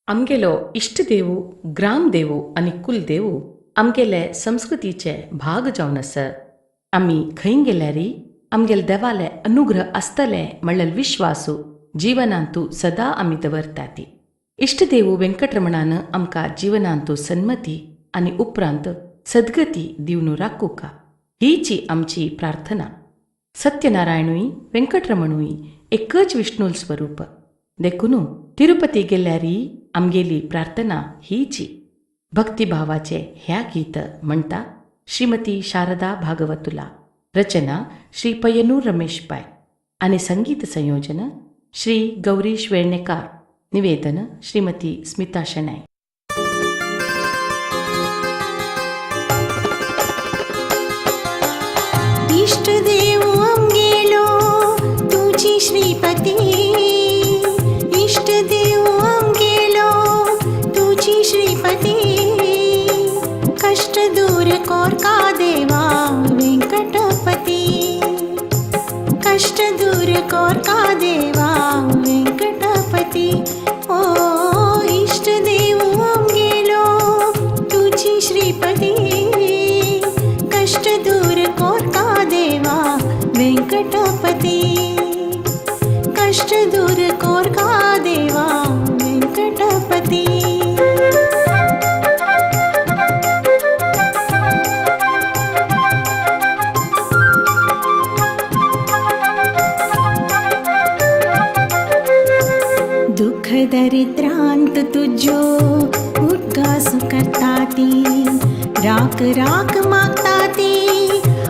आमगेलो इष्टदेवू, ग्रामदेवू आनी कुलदेवू आमगेले संस्कृतीचे भाग जावन आसात. आमी खंय गेल्यारी आमगेले देवाले अनुग्रह आसतले म्हणल्यार विश्वासू जिवनांतू सदां आमी दवरताती. इष्टदेवू वेंकटरमणान आमकां जिवनांतू सन्मती आनी उपरांत सद्गती दिवन राखूका हीची आमची प्रार्थना. सत्यनारायणूय वेंकटरमणूय एकच विष्णू स्वरूप. देखून तिरुपती गेल्यारी आमगेली प्रार्थना हीची. भक्तिभावाचे ह्या गीत म्हणटा श्रीमती शारदा भागवतुला. रचना श्री पय्यनूर रमेश पाय आणि संगीत संयोजन श्री गौरीश वेर्णेकार. निवेदन श्रीमती स्मिता शेणाय. इष्टदेव आमगेलो तुझी श्रीपती. इष्टदेव आमगेलो तुझी श्रीपती. कष्ट दूर कोर का देवा वेंकटपती. कष्ट दूर कोर का देवा वेंकटपती. ओ इष्टदेव आमगेलो तुझी श्रीपती. कष्ट दूर कोर का देवा वेंकटपती. कष्ट दूर कोर का देवा वेंकटपती. दुःख दरिद्रांत तुझो उद्गास करता ती. राख राख मागता ती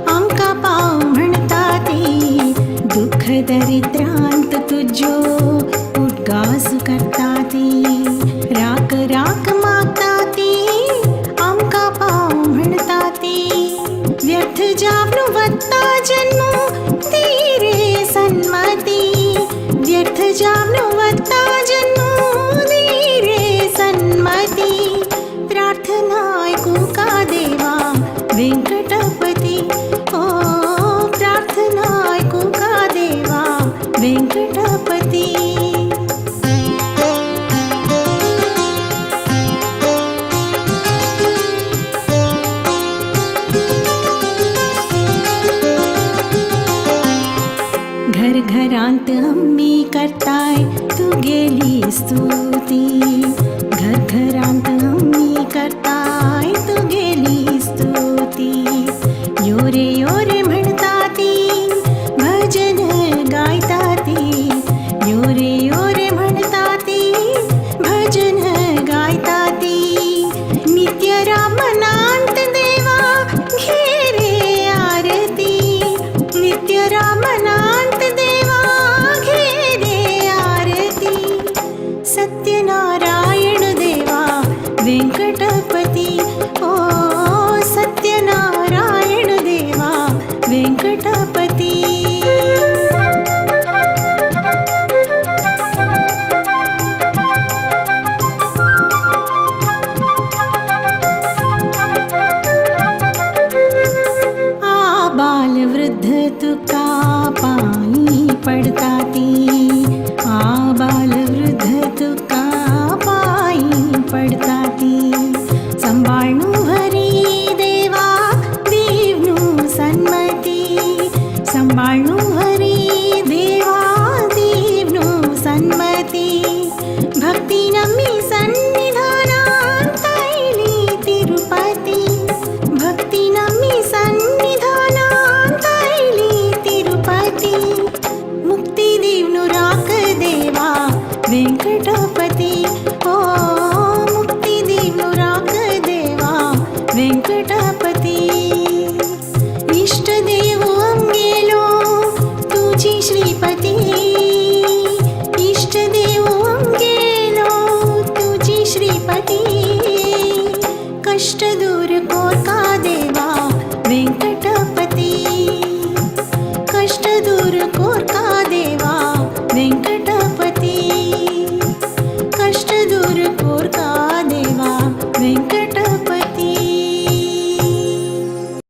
आमका पाव म्हणता ती. दुःख दरिद्रांत तुझो उद्गास करता ती. राख राख मागता ती आमका पाव म्हणता ती. व्यर्थ जावनु वत्ता जन्मो ती रे सन्मती. व्यर्थ जावनु वत्ता जन्मो ती रे सन्मती. प्रार्थना ऐकू का देवा वेंकटपती. ओ प्रार्थना ऐकू का देवा वेंकटपती. घर घरांत आम्ही करताय तू गेली स्तुती. घर घरांत आम्ही करताय तू गेली स्तुती. योरे योरे म्हणता ती भजन गायता ती. योरे योरे म्हणता ती भजन गायता ती. नित्य रामनांत देवा घे रे आरती. नित्य रामनांत देवा घे रे आरती. सत्यनारायण देवा वेंकटपती. ओ सत्यनारायण देवा वेंकटपती. आबाल वृद्ध तुका पायी पडता ती. आबाल वृद्ध तुका पायी पडता ती. संभाळणू हरी देवा दीवनू सन्मती. संभाळणू हरी देवा दीवनू सन्मती. भक्ती नमी